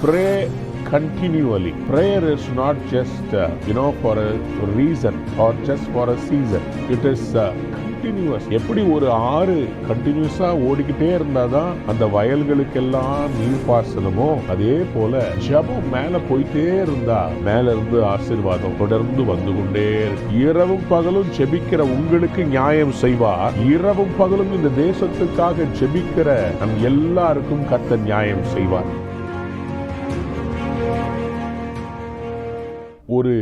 Pray continually. Prayer is not just for a reason or just for a season. It is continuous. எப்படி ஒரு ஆறு கண்டினியூஸா ஓடிக்கிட்டே இருந்தாதான் அந்த வயல்களுக்கெல்லாம் நீர் பாசனமோ, அதே போல ஜெபம் மேல போயிட்டே இருந்தா மேல இருந்து ஆசீர்வாதம் தொடர்ந்து வந்து கொண்டே இருக்கு. இரவும் பகலும் ஜெபிக்கிற உங்களுக்கு நியாயம் செய்வார். இரவும் பகலும் இந்த தேசத்துக்காக ஜெபிக்கிற நம் எல்லாருக்கும் கர்த்தர் நியாயம் செய்வார். ஒரு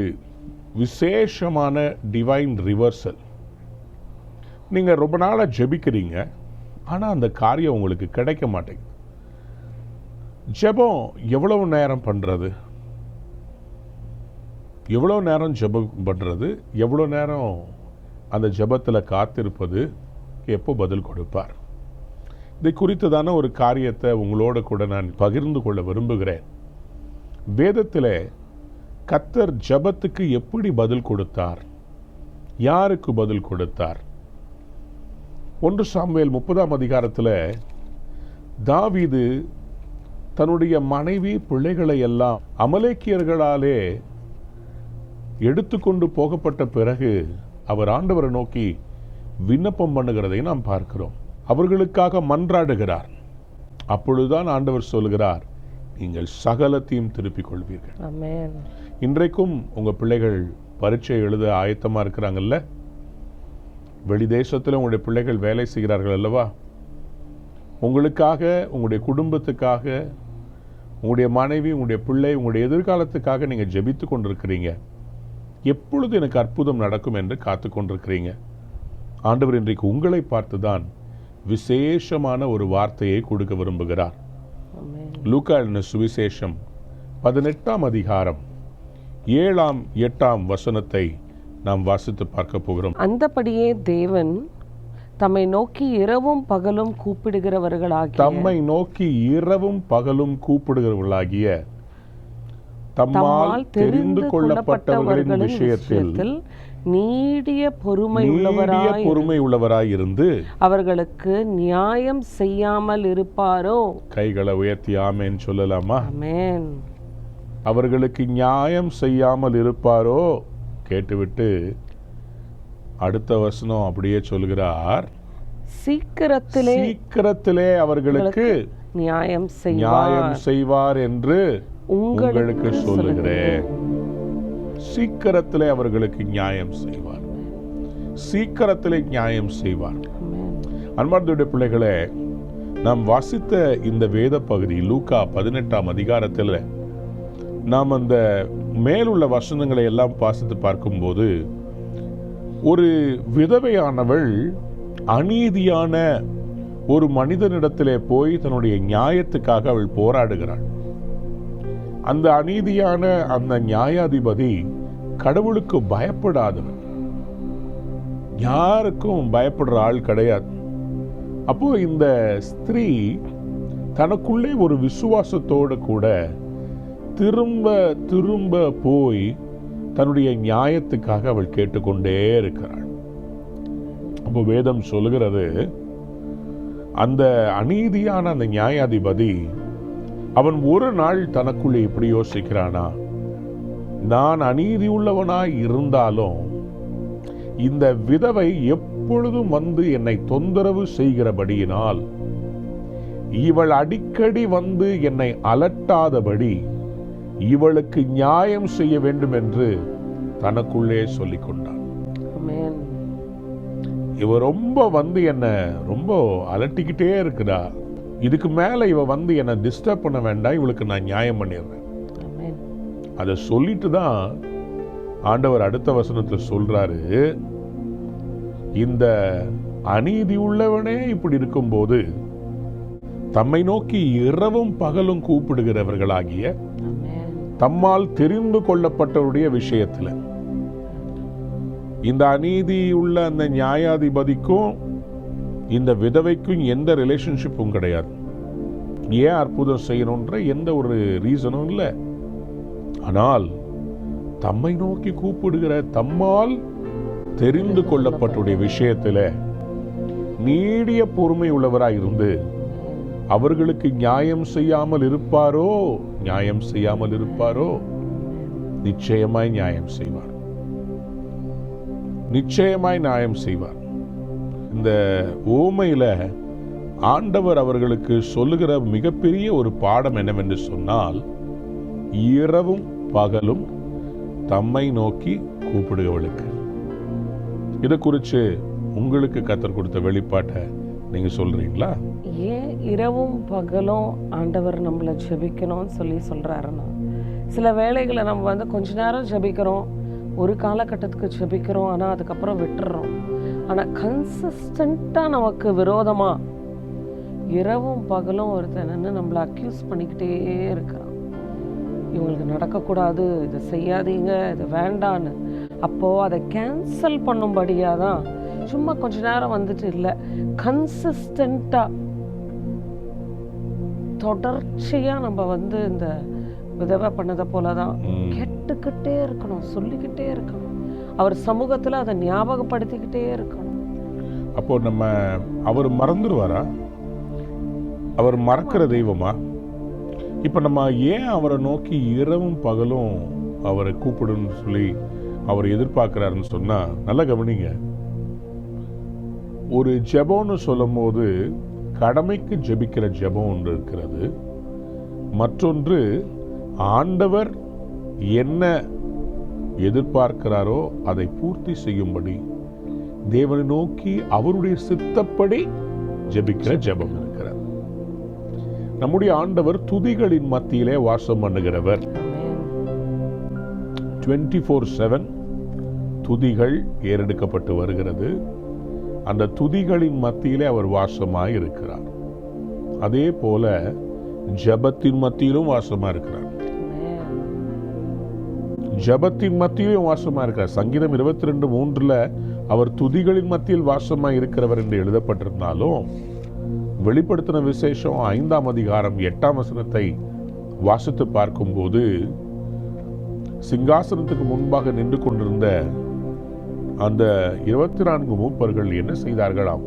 விசேஷமான டிவைன் ரிவர்சல். நீங்கள் ரொம்ப நாளாக ஜெபிக்கிறீங்க, ஆனால் அந்த காரியம் உங்களுக்கு கிடைக்க மாட்டேங்குது. ஜெபம் எவ்வளவு நேரம் பண்ணுறது, எவ்வளோ நேரம் ஜெபம் பண்ணுறது, எவ்வளோ நேரம் அந்த ஜெபத்தில் காத்திருப்பது, எப்போ பதில் கொடுப்பார்? இதை குறித்ததான ஒரு காரியத்தை உங்களோட கூட நான் பகிர்ந்து கொள்ள விரும்புகிறேன். வேதத்தில் கர்த்தர் ஜெபத்துக்கு எப்படி பதில் கொடுத்தார், யாருக்கு பதில் கொடுத்தார்? 1 சாமுவேல் 30ஆம் அதிகாரத்தில் தாவீது தன்னுடைய மனைவி பிள்ளைகளை எல்லாம் அமலேக்கியர்களாலே எடுத்துக்கொண்டு போகப்பட்ட பிறகு அவர் ஆண்டவரை நோக்கி விண்ணப்பம் பண்ணுகிறதை நாம் பார்க்கிறோம். அவர்களுக்காக மன்றாடுகிறார். அப்பொழுதுதான் ஆண்டவர் சொல்கிறார், நீங்கள் சகலத்தையும் திருப்பிக் கொள்வீர்கள். ஆமென். இன்றைக்கும் உங்கள் பிள்ளைகள் பரீட்சை எழுத ஆயத்தமாக இருக்கிறாங்கல்ல? வெளி தேசத்தில் உங்களுடைய பிள்ளைகள் வேலை செய்கிறார்கள் அல்லவா? உங்களுக்காக, உங்களுடைய குடும்பத்துக்காக, உங்களுடைய மனைவி, உங்களுடைய பிள்ளை, உங்களுடைய எதிர்காலத்துக்காக நீங்கள் ஜெபித்து கொண்டிருக்கிறீங்க. எப்பொழுது எனக்கு அற்புதம் நடக்கும் என்று காத்து கொண்டிருக்கிறீங்க. ஆண்டவர் இன்றைக்கு உங்களை பார்த்துதான் விசேஷமான ஒரு வார்த்தையை கொடுக்க விரும்புகிறார். லூக்கா எழுதின சுவிசேஷம் 18ஆம் அதிகாரம் 7ஆம் 8ஆம் வசனத்தை நாம் வாசித்து பார்க்க போகிறோம். அந்தபடியே தேவன் தம்மை நோக்கி இரவும் பகலும் கூப்பிடுகிறவர்களாகிய தம்மால் தெரிந்து கொள்ளப்பட்டவர்களின் விஷயத்தில் நீடிய பொறுமை உள்ளவராய் இருந்து அவர்களுக்கு நியாயம் செய்யாமல் இருப்பாரோ? கைகளை உயர்த்தி ஆமென் சொல்லலாமா? ஆமென். அவர்களுக்கு நியாயம் செய்யாமல் இருப்பாரோ? கேட்டுவிட்டு அடுத்த வசனம் அப்படியே சொல்கிறார், சீக்கிரத்திலே அவர்களுக்கு நியாயம் செய்வார் என்று உங்களுக்கு சொல்லுகிறேன். சீக்கிரத்திலே அவர்களுக்கு நியாயம் செய்வார். சீக்கிரத்திலே நியாயம் செய்வார். அன்பார்ந்த பிள்ளைகளே, நாம் வாசித்த இந்த வேத பகுதி லூக்கா 18ஆம் அதிகாரத்தில் நாம் அந்த மேலுள்ள வசனங்களை எல்லாம் வாசித்து பார்க்கும்போது, ஒரு விதவையானவள் அநீதியான ஒரு மனிதனிடத்திலே போய் தன்னுடைய நியாயத்துக்காக அவள் போராடுகிறாள். அந்த அநீதியான அந்த நியாயாதிபதி கடவுளுக்கு பயப்படாதவன், யாருக்கும் பயப்படுற ஆள் கிடையாது. அப்போ இந்த ஸ்திரீ தனக்குள்ளே ஒரு விசுவாசத்தோடு கூட திரும்ப திரும்ப போய் தன்னுடைய நியாயத்துக்காக அவள் கேட்டுக்கொண்டே இருக்கிறாள். அப்போ வேதம் சொல்லுகிறது, அந்த அநீதியான அந்த நியாயாதிபதி அவன் ஒரு நாள் தனக்குள்ளே இப்படி யோசிக்கிறானா, நான் அநீதி உள்ளவனாய் இருந்தாலும் இந்த விதவை எப்பொழுதும் வந்து என்னை தொந்தரவு செய்கிறபடியினால் இவள் அடிக்கடி வந்து என்னை அலட்டாதபடி இவளுக்கு நியாயம் செய்ய வேண்டும் என்று தனக்குள்ளே சொல்லிக் கொண்டான். இவ ரொம்ப வந்து என்ன ரொம்ப அலட்டிக்கிட்டே இருக்கிறா, இதுக்கு மேல இவ வந்து என்ன டிஸ்டர்ப் பண்ண வேண்டாம், இவளுக்கு நான் நியாயம் பண்ணிடுறேன். அதை சொல்லிட்டு தான் ஆண்டவர் அடுத்த வசனத்தில் சொல்றாரு, இந்த அநீதி உள்ளவனே இப்படி இருக்கும்போது தம்மை நோக்கி இரவும் பகலும் கூப்பிடுகிறவர்களாகிய தம்மால் தெரிந்து கொள்ளப்பட்டவருடைய விஷயத்தில், இந்த அநீதி உள்ள அந்த நியாயாதிபதிக்கும் இந்த விதவைக்கும் எந்த ரிலேஷன்ஷிப்பும் கிடையாது. ஏன் அற்புதம் செய்யணுன்ற எந்த ஒரு ரீசனும் இல்லை. ஆனால் தம்மை நோக்கி கூப்பிடுகிற தம்மால் தெரிந்து கொள்ளப்பட்டுடைய விஷயத்தில் நீடிய பொறுமை உள்ளவராய் இருந்து அவர்களுக்கு நியாயம் செய்யாமல் இருப்பாரோ? நியாயம் செய்யாமல் இருப்பாரோ? நிச்சயமாய் நியாயம் செய்வார். நிச்சயமாய் நியாயம் செய்வார். இந்த ஓமையில ஆண்டவர் அவர்களுக்கு சொல்லுகிற மிகப்பெரிய ஒரு பாடம் என்னவென்று சொன்னால், இரவும் பகலும் தம்மை நோக்கி கூப்பிடுகிறவளுக்கு. இதை குறித்து உங்களுக்கு கர்த்தர் கொடுத்த வெளிப்பாட்டை நீங்க சொல்றீங்களா? ஏன் இரவும் பகலும் ஆண்டவர் நம்மளை ஜெபிக்கணும்னு சொல்லி சொல்றாருன்னா, சில வேளைகளை நம்ம கொஞ்ச நேரம் ஜெபிக்கிறோம், ஒரு காலகட்டத்துக்கு ஜெபிக்கிறோம், ஆனால் அதுக்கப்புறம் விட்டுறோம். ஆனால் கன்சிஸ்டண்ட்டாக நமக்கு விரோதமா இரவும் பகலும் ஒருத்தன் நம்மளை அக்யூஸ் பண்ணிக்கிட்டே இருக்கிறான். இவங்களுக்கு நடக்கக்கூடாது, இதை செய்யாதீங்க, இது வேண்டான்னு. அப்போது அதை கேன்சல் பண்ணும்படியாக தான் சும்மா கொஞ்ச நேரம் இல்லை, கன்சிஸ்டண்ட்டாக தொடர்ச்சியாக நம்ம இந்த விதவை பண்ணதை போல தான் கேட்டுக்கிட்டே இருக்கணும், சொல்லிக்கிட்டே இருக்கணும், அவர் சமூகத்தில் அதை ஞாபகப்படுத்திக்கிட்டே இருக்கணும். அப்போ அவர் மறந்துடுவாரா? அவர் மறக்கிற தெய்வமா? இப்போ நம்ம ஏன் அவரை நோக்கி இரவும் பகலும் அவரை கூப்பிடுன்னு சொல்லி அவர் எதிர்பார்க்கிறாருன்னு சொன்னா, நல்லா கவனிங்க. ஒரு ஜெபம்னு சொல்லும் போது கடமைக்கு ஜெபிக்கிற ஜெபம் ஒன்று இருக்கிறது, மற்றொன்று ஆண்டவர் என்ன எதிர்பார்க்கிறாரோ அதை பூர்த்தி செய்யும்படி தேவனை நோக்கி அவருடைய சித்தப்படி ஜெபிக்கிற ஜெபம் இருக்கிறார். நம்முடைய ஆண்டவர் துதிகளின் மத்தியிலே வாசம் பண்ணுகிறவர். 24/7 துதிகள் ஏறெடுக்கப்பட்டு வருகிறது. அந்த துதிகளின் மத்தியிலே அவர் வாசமாய் இருக்கிறார். அதே போல ஜெபத்தின் மத்தியிலும் வாசமா இருக்கிறார். ஜெபத்தின் மத்தியிலும் வாசமா இருக்கிறார். சங்கீதம் 22:3 அவர் துதிகளின் மத்தியில் வாசமாய் இருக்கிறவர் என்று எழுதப்பட்டிருந்தாலும், வெளிப்படுத்தின விசேஷம் 5ஆம் அதிகாரம் 8ஆம் வசனத்தை வாசித்து பார்க்கும்போது, சிங்காசனத்துக்கு முன்பாக நின்று கொண்டிருந்த அந்த 24 மூப்பர்கள் என்ன செய்தார்களாம்?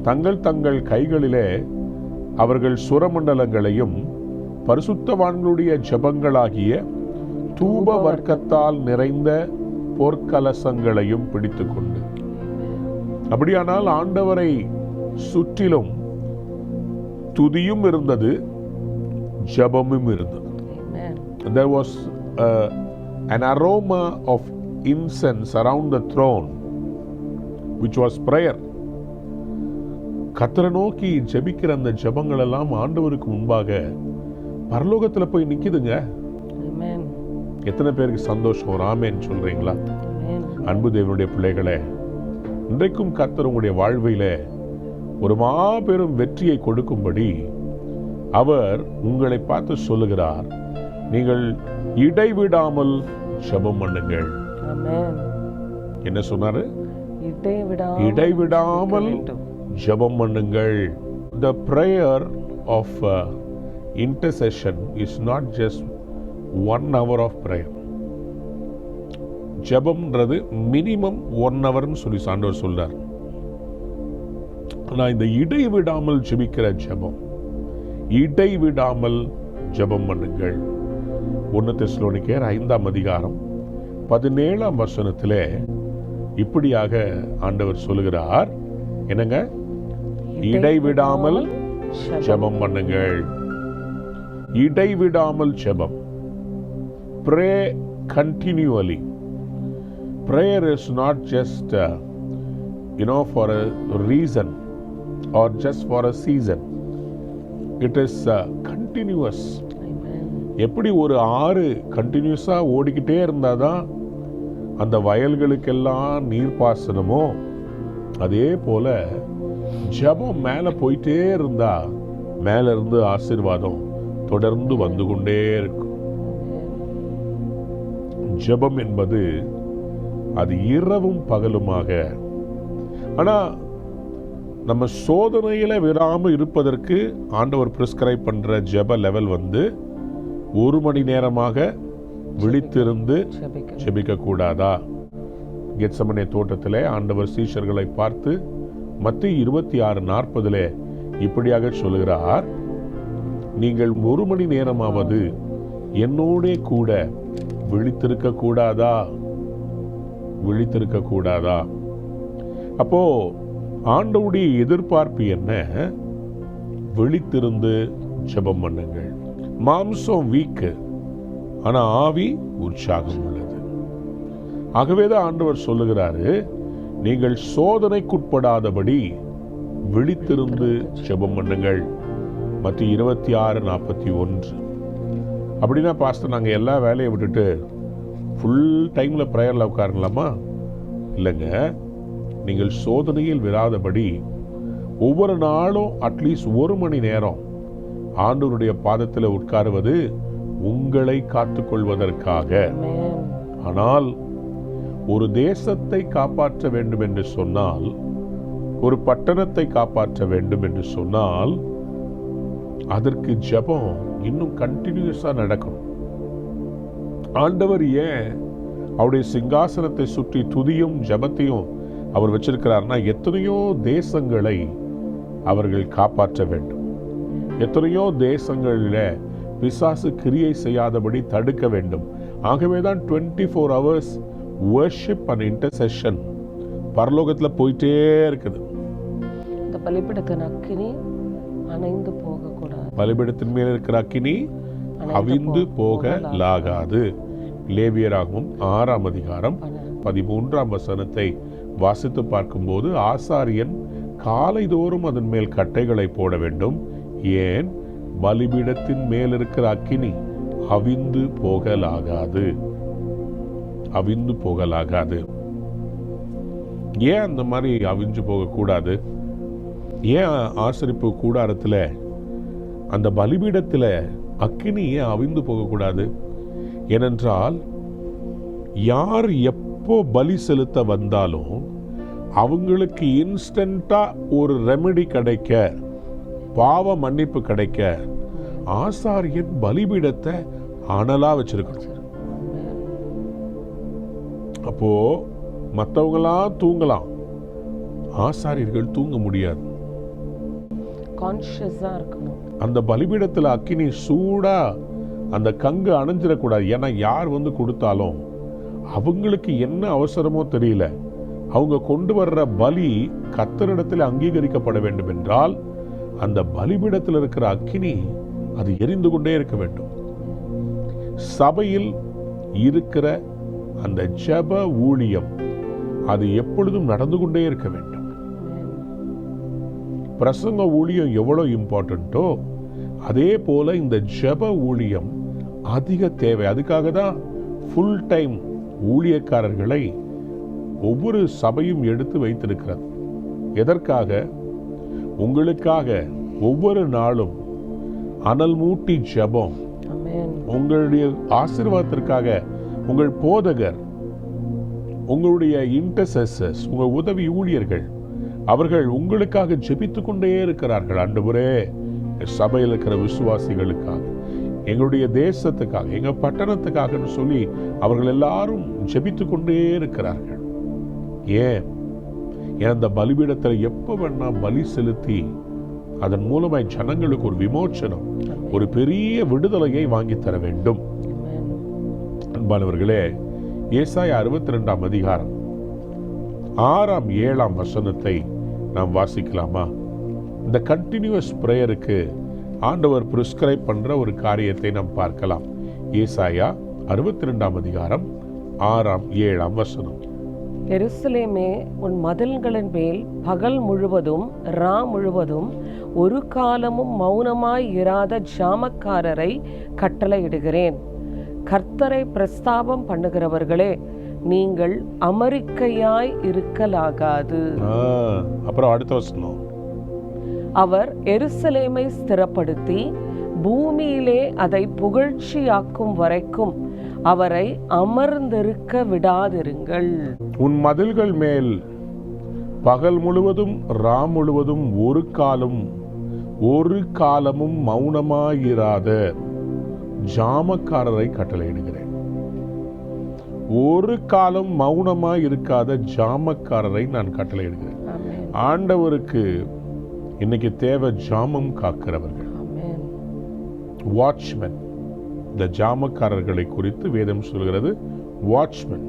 தங்கள் தங்கள் கைகளிலே அவர்கள் சுரமண்டலங்களையும் பரிசுத்தவான்களுடைய ஜெபங்களாகிய தூப வர்க்கத்தால் நிறைந்த பொற்கலசங்களையும் பிடித்துக் கொண்டு, அப்படியானால் ஆண்டவரை சுற்றிலும் துதியும் இருந்தது, ஜெபமும் இருந்தது. There was an aroma of incense around the throne, which was prayer. கர்த்தரை நோக்கி ஜெபிக்கிற அந்த ஜெபங்கள் எல்லாம் ஆண்டவருக்கு முன்பாக பரலோகத்தில் போய் நிக்குதுங்க. எத்தனை பேருக்கு சந்தோஷம்? ஒரு ஆமென் சொல்றீங்களா? அன்பு தேவனுடைய பிள்ளைகளே, இன்றைக்கும் கர்த்தர் உங்களுடைய வாழ்விலே ஒரு மாபெரும் வெற்றியை கொடுக்கும்படி அவர் உங்களை பார்த்து சொல்லுகிறார், நீங்கள் இடைவிடாமல் ஜெபம் பண்ணுங்கள். என்ன சொன்னாரு? இடைவிடாமல் ஜெபம் பண்ணுங்கள். The prayer of intercession is not just 1 hour of prayer. ஜெபம்ன்றது minimum 1 hourன்னு சொல்லி ஆண்டவர் சொல்றார். ஆனா இந்த இடைவிடாமல் ஜெபிக்கிற ஜெபம், இடைவிடாமல் ஜெபம் பண்ணுங்கள். 1 தெசலோனிக்கேயர் 5ஆம் அதிகாரம் 17ஆம் வசனத்திலே இப்படியாக ஆண்டவர் சொல்லுகிறார், என்னங்க? இடைவிடாமல் ஜெபம் பண்ணுங்கள். இடைவிடாமல் ஜெபம். Pray continually. Prayer is not just for a reason or just for a season. It is continuous. எப்படி ஒரு ஆறு கண்டினியூஸா ஓடிக்கிட்டே இருந்தாதான் அந்த வயல்களுக்கெல்லாம் நீர்ப்பாசனமோ, அதே போல ஜெபம் மேல போயிட்டே இருந்தா மேல இருந்து ஆசீர்வாதம் தொடர்ந்து வந்து கொண்டே இருக்கும். ஜெபம் என்பது அது இரவும் பகலுமாக. ஆனா நம்ம சோதனையில விடாம இருப்பதற்கு ஆண்டவர் பிரிஸ்கிரைப் பண்ற ஜெப லெவல் 1 மணி நேரமாக விழித்திருந்து ஜெபிக்க கூடாதா? கெத்செமனே தோட்டத்திலே ஆண்டவர் சீஷர்களை பார்த்து மத்தேயு 26:40 இப்படியாக சொல்லுகிறார், நீங்கள் 1 மணி நேரமாவது என்னோடே கூட விழித்திருக்க கூடாதா? விழித்திருக்க கூடாதா? அப்போ ஆண்டவருடைய எதிர்பார்ப்பு என்ன? விழித்திருந்து ஜெபம் பண்ணுங்கள். மாம்சம் வீக்கு, ஆனா ஆவி உற்சாகம் உள்ளது. ஆகவேதான் ஆண்டவர் சொல்லுகிறாரு, நீங்கள் சோதனைக்குட்படாதபடி விழித்திருந்து ஜெபம் பண்ணுங்கள். மத்திய 26:41. அப்படின்னா பாஸ்டர், நாங்கள் எல்லா வேலையை விட்டுட்டு ஃபுல் டைமில் ப்ரேயரில் உட்காரலாமா? இல்லைங்க. நீங்கள் சோதனையில் விழாதபடி ஒவ்வொரு நாளும் அட்லீஸ்ட் 1 மணி நேரம் ஆண்டவருடைய பாதத்தில் உட்காருவது உங்களை காத்துக்கொள்வதற்காக. ஆனால் ஒரு தேசத்தை காப்பாற்ற வேண்டும் என்று சொன்னால், ஒரு பட்டணத்தை காப்பாற்ற வேண்டும் என்று சொன்னால், அதற்கு ஜெபம் இன்னும் கண்டினியூஸா நடக்கணும். ஆண்டவர் ஏன் அவருடைய சிங்காசனத்தை சுற்றி துதியும் ஜெபத்தையும் அவர் வச்சிருக்கிறார்னா, எத்தனையோ தேசங்களை அவர்கள் காப்பாற்ற வேண்டும். எத்தனையோ தேசங்களில் பிசாசு கிரியை செய்யாதபடி தடுக்க வேண்டும். ஆகவேதான் 24 hours worship and intercession பரலோகத்தில் போயிட்டே இருக்குது. இந்த பலிபீடத்தின் அக்கினி அணைந்து போகக்கூடாது. பலிபீடத்தின் மேல் இருக்கிற அக்கினி அவிந்து போகலாகாது. லேவியராகவும் 6ஆம் அதிகாரம் 13ஆம் வசனத்தை வாசித்து பார்க்கும்போது, ஆசாரியன் காலைதோறும் அதன் மேல் கட்டைகளை போட வேண்டும். ஏன்? பலிபீடத்தின் மேல் இருக்கிற அக்கினி அவிந்து போகலாகாது. அவிந்து போகலாகாது. ஏன் அந்த மாதிரி அவிஞ்சு போகக்கூடாது? ஏன் ஆசரிப்பு கூடாரத்தில் அந்த பலிபீடத்தில் அக்கினி ஏன் அவிந்து போகக்கூடாது? ஏனென்றால் யார் எப்போ பலி செலுத்த வந்தாலும் அவங்களுக்கு இன்ஸ்டண்டா ஒரு ரெமெடி கிடைக்க, பாவ மன்னிப்பு கிடைக்க, ஆசாரியன் பலிபீடத்தை அனலா வச்சிருக்கணும். அப்போ மற்றவங்களாம் தூங்கலாம், ஆசாரியர்கள் தூங்க முடியாது. கான்ஷியஸா இருக்கணும். அந்த பலிபீடத்தில் அக்கினி சூடா அந்த கங்கு அணைஞ்சிடக்கூடாது. ஏன்னா யார் வந்து கொடுத்தாலும் அவங்களுக்கு என்ன அவசரமோ தெரியல, அவங்க கொண்டு வர்ற பலி கர்த்தரிடத்தில் அங்கீகரிக்கப்பட வேண்டும் என்றால் அந்த பலிபீடத்தில் இருக்கிற அக்கினி அது எரிந்து கொண்டே இருக்க வேண்டும். சபையில் இருக்கிற அந்த ஜெப ஊழியம் அது எப்பொழுதும் நடந்து கொண்டே இருக்க வேண்டும். பிரசங்க ஊழியம் எவ்வளவு இம்பார்ட்டன்ட்டோ அதே போல இந்த ஜெப ஊழியம் அதிக தேவை. அதுக்காக தான் ஃபுல் டைம் ஊழியக்காரர்களை ஒவ்வொரு சபையும் எடுத்து வைத்திருக்கிறது. எதற்காக? உங்களுக்காக ஒவ்வொரு நாளும் அனல் மூட்டி ஜெபம், உங்களுடைய ஆசீர்வாதத்திற்காக உங்கள் போதகர், உங்களுடைய இன்டர்செசர்ஸ், உங்கள் உதவி ஊழியர்கள், அவர்கள் உங்களுக்காக ஜெபித்து கொண்டே இருக்கிறார்கள். ஆண்டவரே, சபையில் இருக்கிற விசுவாசிகளுக்காக, எங்களுடைய தேசத்துக்காக, எங்க பட்டணத்துக்காக சொல்லி அவர்கள் எல்லாரும் ஜெபித்து கொண்டே இருக்கிறார்கள். ஏன்? அந்த பலிபீடத்தில் எப்ப வேணா பலி செலுத்தி அதன் மூலமாய் ஜனங்களுக்கு ஒரு விமோச்சனம், ஒரு பெரிய விடுதலையை வாங்கி தர வேண்டும். அன்பானவர்களே, ஏசாயா 62ஆம் அதிகாரம் 6ஆம் 7ஆம் வசனத்தை நாம் வாசிக்கலாமா? இந்த கண்டினியூஸ் பிரேயருக்கு ஆண்டவர் பிரிஸ்கிரைப் பண்ற ஒரு காரியத்தை நாம் பார்க்கலாம். ஏசாயா 62ஆம் அதிகாரம் 6ஆம் 7ஆம் வசனம். எருசலேமே, உன் மதில்களின் மேல் பகல் முழுவதும் ரா முழுவதும் ஒரு காலமும் மௌனமாய் இராத ஜாமக்காரரை கட்டளையிடுகிறேன். கர்த்தரை பிரஸ்தாபம் பண்ணுகிறவர்களே, நீங்கள் அமெரிக்கையாய் இருக்கலாகாது. அப்புறம் அடுத்த வசனம். அவர் எருசலேமை ஸ்திரப்படுத்தி பூமியிலே அதை புகழ்ச்சியாக்கும் வரைக்கும் அவரை அமர்ந்திருக்க விடாதிருங்கள். உன் மதில்கள் மேல் பகல் முழுவதும் ரா முழுவதும் ஒரு காலமும் மௌனமாயிராத ஜாமக்காரரை கட்டளையிடுகிறேன். ஒரு காலம் மௌனமாய் இருக்காத ஜாமக்காரரை நான் கட்டளையிடுகிறேன். ஆண்டவருக்கு இன்னைக்கு தேவை ஜாமம் காக்கிறவர்கள். வாட்ச்மேன். இந்த ஜாமக்காரர்களை குறித்து வேதம் சொல்கிறது வாட்ச்மேன்.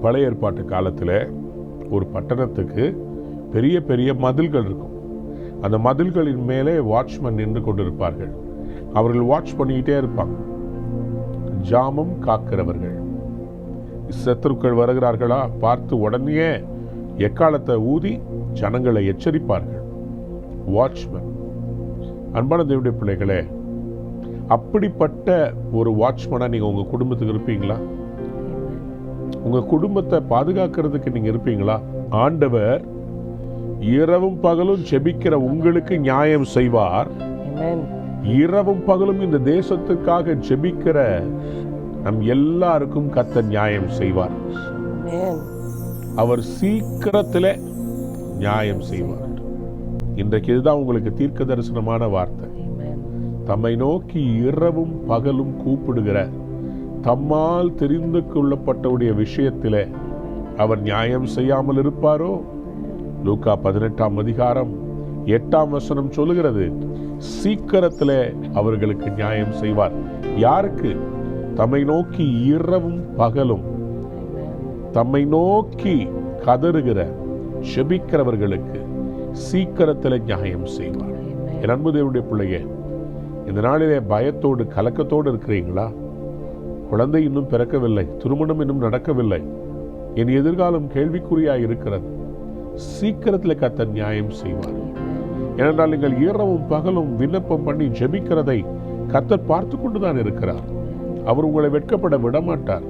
பழைய ஏற்பாட்டு காலத்தில் ஒரு பட்டணத்துக்கு பெரிய பெரிய மதில்கள் இருக்கும். அந்த மதில்களின் மேலே வாட்ச்மேன் நின்று கொண்டிருப்பார்கள். அவர்கள் வாட்ச் பண்ணிக்கிட்டே இருப்பாங்க. ஜாமம் காக்கிறவர்கள். சத்துருக்கள் வருகிறார்களா பார்த்து உடனே எக்காலத்தை ஊதி ஜனங்களை எச்சரிப்பார்கள். வாட்ச்மேன். அன்பான தேவனுடைய பிள்ளைகளே, அப்படிப்பட்ட ஒரு வாட்ச்மேனா நீங்க உங்க குடும்பத்துக்கு இருப்பீங்களா? உங்க குடும்பத்தை பாதுகாக்கிறதுக்கு நீங்க இருப்பீங்களா? ஆண்டவர் இரவும் பகலும் ஜெபிக்கிற உங்களுக்கு நியாயம் செய்வார். இரவும் பகலும் இந்த தேசத்துக்காக ஜெபிக்கிற நம் எல்லாருக்கும் கர்த்தர் நியாயம் செய்வார். அவர் சீக்கிரத்தில் நியாயம் செய்வார். இன்றைக்கு இதுதான் உங்களுக்கு தீர்க்க தரிசனமான வார்த்தை. தம்மை நோக்கி இரவும் பகலும் கூப்பிடுகிற தம்மால் தெரிந்து கொள்ளப்பட்டவுடைய விஷயத்திலே அவர் நியாயம் செய்யாமல் இருப்பாரோ? லூக்கா 18ஆம் அதிகாரம் 8ஆம் வசனம் சொல்லுகிறது, சீக்கிரத்தில் அவர்களுக்கு நியாயம் செய்வார். யாருக்கு? தம்மை நோக்கி இரவும் பகலும் தம்மை நோக்கி கதறுகிற செபிக்கிறவர்களுக்கு சீக்கிரத்தில் நியாயம் செய்வார். என் அன்பு தேவனுடைய பிள்ளையே, இந்த நாளிலே பயத்தோடு கலக்கத்தோடு இருக்கிறீங்களா? குழந்தை இன்னும் பிறக்கவில்லை, திருமணம் இன்னும் நடக்கவில்லை, என் எதிர்காலம் கேள்விக்குறியாய் இருக்கிறது. சீக்கிரத்தில் கர்த்தர் நியாயம் செய்வார். ஏனென்றால் நீங்கள் இரவும் பகலும் விண்ணப்பம் பண்ணி ஜெபிக்கிறதை கர்த்தர் பார்த்து கொண்டுதான் இருக்கிறார். அவர் உங்களை வெட்கப்பட விடமாட்டார்.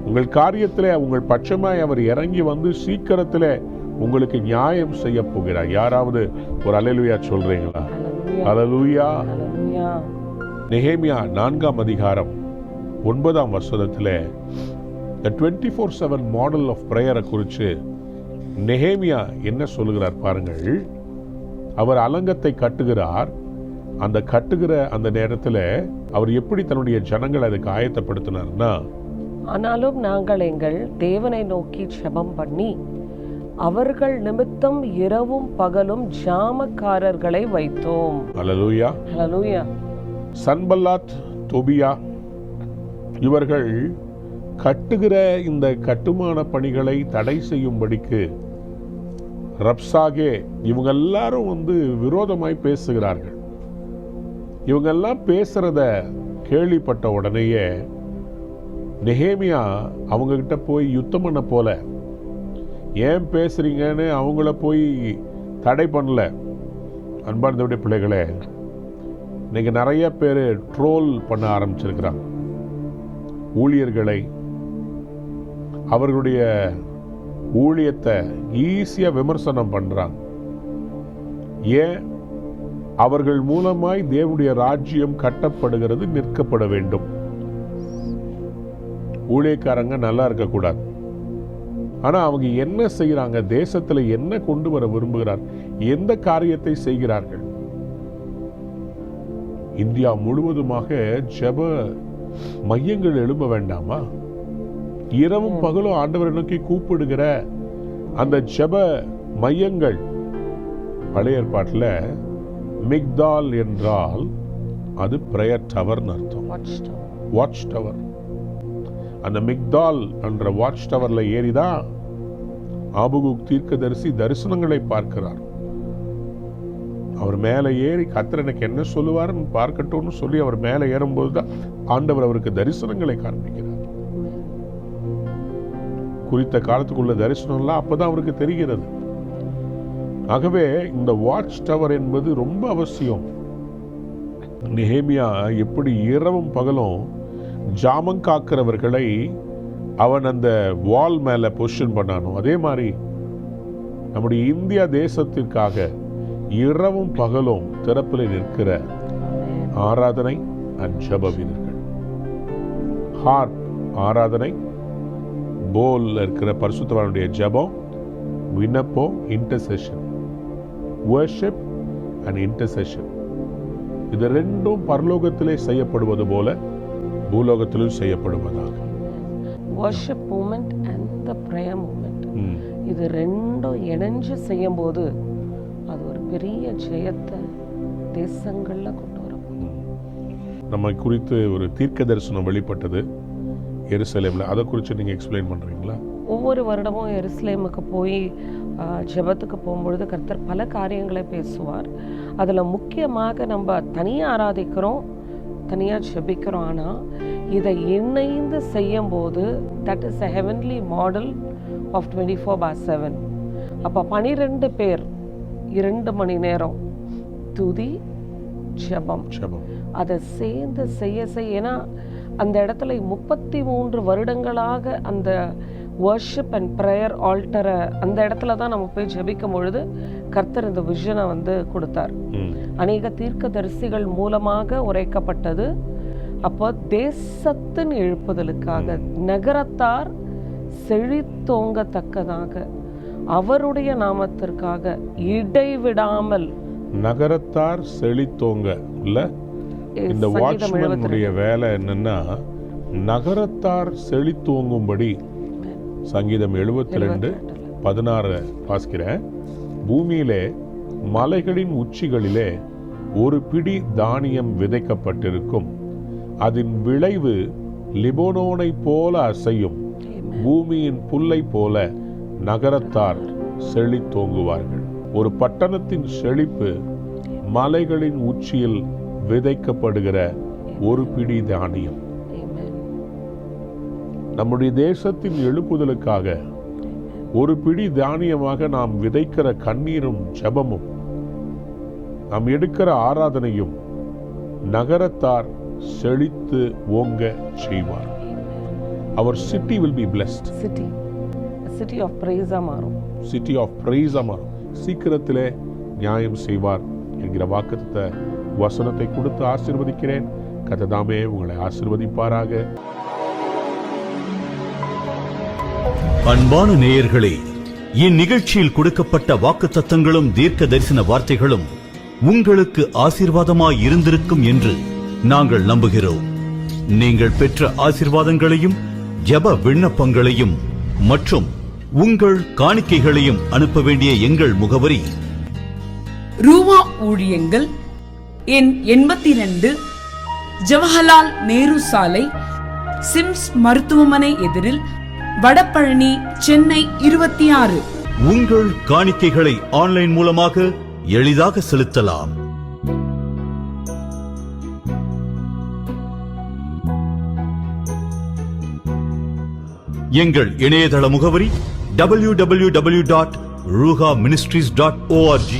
உங்கள் காரியத்திலே உங்கள் பட்சமாய் அவர் இறங்கி வந்து சீக்கிரத்திலே உங்களுக்கு நியாயம் செய்ய போகிறார். யாராவது ஒரு அல்லேலூயா சொல்றீங்களா? அல்லேலூயா. நெகேமியா 4ஆம் அதிகாரம் 9ஆம் வசனத்திலே the 24/7 மாடல் ஆஃப் பிரேயரை குறித்து நெகேமியா என்ன சொல்லுகிறார் பாருங்கள். அவர் அலங்கத்தை கட்டுகிறார். அந்த கட்டுகிற அந்த நேரத்தில் அவர் எப்படி தன்னுடைய ஜனங்களை அதுக்கு ஆயத்தப்படுத்தினார்னா, ஆனாலும் நாங்கள் எங்கள் தேவனை நோக்கி ஜெபம் பண்ணி அவர்கள் நிமித்தம் இரவும் பகலும் ஜாமக்காரர்களை வைத்தோம். அல்லேலூயா. அல்லேலூயா. சன்பல்லாத், தொபியா இவர்கள் கட்டுகிற இந்த கட்டுமான பணிகளை தடை செய்யும்படிக்கு ரப்சாகே இவங்க எல்லாரும் வந்து விரோதமாய் பேசுகிறார்கள். இவங்கெல்லாம் பேசுறத கேள்விப்பட்ட உடனேயே நெகேமியா அவங்க கிட்ட போய் யுத்தம் பண்ண போல, ஏன் பேசுறீங்கன்னு அவங்கள போய் தடை பண்ணல. அன்பார்ந்தவுடைய பிள்ளைகளே, இன்னைக்கு நிறைய பேர் ட்ரோல் பண்ண ஆரம்பிச்சிருக்கிறாங்க. ஊழியர்களை, அவர்களுடைய ஊழியத்தை ஈஸியா விமர்சனம் பண்றாங்க. ஏன்? அவர்கள் மூலமாய் தேவனுடைய ராஜ்யம் கட்டப்படுகிறது, நிற்கப்பட வேண்டும். ஊழியக்காரங்க நல்லா இருக்கக்கூடாது. ஆனா அவங்க என்ன செய்யறாங்க? தேசத்துல என்ன கொண்டு வர விரும்புகிறார்? எந்த காரியத்தை செய்கிறார்கள்? இந்தியா முழுவதுமாக ஜெப மையங்கள் எழும்ப வேண்டாமா? இரவும் பகலும் ஆண்டவரை நோக்கி கூப்பிடுகிற அந்த ஜெப மையங்கள். பழைய ஏற்பாட்டில் மிக்தால் என்றால் அது பிரேயர் டவர்னு அர்த்தம். Watch tower. அந்த மிக்தால் என்ற வாட்ச் டவர்ல ஏறிதான் ஆபகுக் தீர்க்கதரிசி தரிசனங்களை பார்க்கிறார். அவர் மேலே ஏறி கர்த்தர் எனக்கு என்ன சொல்லுவார்னு பார்க்கட்டும்னு சொல்லி அவர் மேலே ஏறும்போது தான் ஆண்டவர் அவருக்கு தரிசனங்களை காண்பிக்கிறார். குறித்த காலத்துக்குள்ள தரிசனம்லாம் அப்பதான் அவருக்கு தெரிகிறது. ஆகவே இந்த வாட்ச் டவர் என்பது ரொம்ப அவசியம். நெகேமியா எப்படி இரவும் பகலும் ஜாமம் காக்கிறவர்களை அவன் அந்த வால் மேல பொசிஷன் பண்ணானோ, அதே மாதிரி நம்முடைய இந்தியா தேசத்திற்காக இரவும் பகலும் திறப்பில் நிற்கிற ஆராதனை ஜெப வீரர்கள். ஹார்ப் ஆராதனை, போல் இருக்கிற பரிசுத்தவானுடைய ஜெபம், விண்ணப்பம், இன்டர்செஷன், வர்ஷிப் அண்ட் இன்டர்செஷன். இது ரெண்டும் பரலோகத்திலே செய்யப்படுவது போல பூலோகத்திலும் செய்யப்படுவதாக. Worship moment and the prayer moment, இது ரெண்டும் இணைஞ்சு செய்யும் போது அது ஒரு பெரிய ஜெயத்தை தேசங்கள்ல கொண்டு வரும். நம்ம குறித்து ஒரு தீர்க்க தரிசனம் வெளிப்பட்டது எருசலேமில். அதை குறித்து நீங்கள் எக்ஸ்பிளைன் பண்ணுறீங்களா? ஒவ்வொரு வருடமும் எருசலேமுக்கு போய் ஜெபத்துக்கு போகும்பொழுது கர்த்தர் பல காரியங்களை பேசுவார். அதில் முக்கியமாக நம்ம தனியாக ஆராதிக்கிறோம், தனியாக ஜெபிக்கிறோம். ஆனால் இதை இணைந்து செய்யும்போது that is a heavenly model of 24/7. அப்போ 12 பேர் 2 மணி நேரம் துதி ஜெபம் அதை சேர்ந்து செய்ய ஏன்னா அந்த இடத்துல 33 வருடங்களாக அந்த வர்ஷிப் அண்ட் ப்ரேயர் ஆல்டரை அந்த இடத்துல தான் நம்ம போய் ஜெபிக்கும் பொழுது கர்த்தர் இந்த விஷனை வந்து கொடுத்தார். அநேக தீர்க்கதரிசிகள் மூலமாக உரைக்கப்பட்டது. அப்போ தேசத்தின் எழுப்புதலுக்காக, நகரத்தார் செழித்தோங்கத்தக்கதாக, அவருடைய நாமத்திற்காக இடைவிடாமல் நகரத்தார் செழித்தோங்க இல்ல. இந்த வாட்ச்மேனுடைய வேலை என்னன்னா நகரத்தார் செழித்தோங்கும்படி. சங்கீதம் 72:16 வாசிக்கிறேன். பூமியிலே மலைகளின் உச்சிகளிலே ஒரு பிடி தானியம் விதைக்கப்பட்டிருக்கும், அதன் விளைவு லிபோனோனை போல அசையும், பூமியின் புல்லை போல நகரத்தார் செழித்தோங்குவார்கள். ஒரு பட்டணத்தின் செழிப்பு மலைகளின் உச்சியில் விதைக்கப்படுகிற ஒரு பிடி தானியம். நம்முடைய தேசத்தின் எழுப்புதலுக்காக ஒரு பிடி தானியமாக நாம் விதைக்கிற கண்ணீரும் ஜெபமும், நாம் எடுக்கிற ஆராதனையும் நகரத்தார் செழித்து ஓங்க செய்வார். Our city will be blessed. City of praise மாறும். City of praise மாறும். சீக்கிரத்திலே நியாயம் செய்வார் என்கிற வாக்குத்தத்த வசனத்தை கொடுத்து ஆசீர்வதிக்கிறேன். கர்த்தர் உங்களை ஆசீர்வதிப்பாராக. அன்பான நேயர்களே, இந்நிகழ்ச்சியில் கொடுக்கப்பட்ட வாக்குத்தத்தங்களும் தீர்க்க தரிசன வார்த்தைகளும் உங்களுக்கு ஆசீர்வாதமாய் இருந்திருக்கும் என்று நாங்கள் நம்புகிறோம். நீங்கள் பெற்ற ஆசீர்வாதங்களையும் ஜெப விண்ணப்பங்களையும் மற்றும் உங்கள் காணிக்கைகளையும் அனுப்ப வேண்டிய எங்கள் முகவரி: ரூவா ஊழியங்கள், எண் 82, ஜவஹர்லால் நேரு சாலை, சிம்ஸ் மருத்துவமனை எதிரில், வடபழனி, சென்னை 26. உங்கள் காணிக்கைகளை ஆன்லைன் மூலமாக எளிதாக செலுத்தலாம். எங்கள் இணையதள முகவரி www.ruhaministries.org.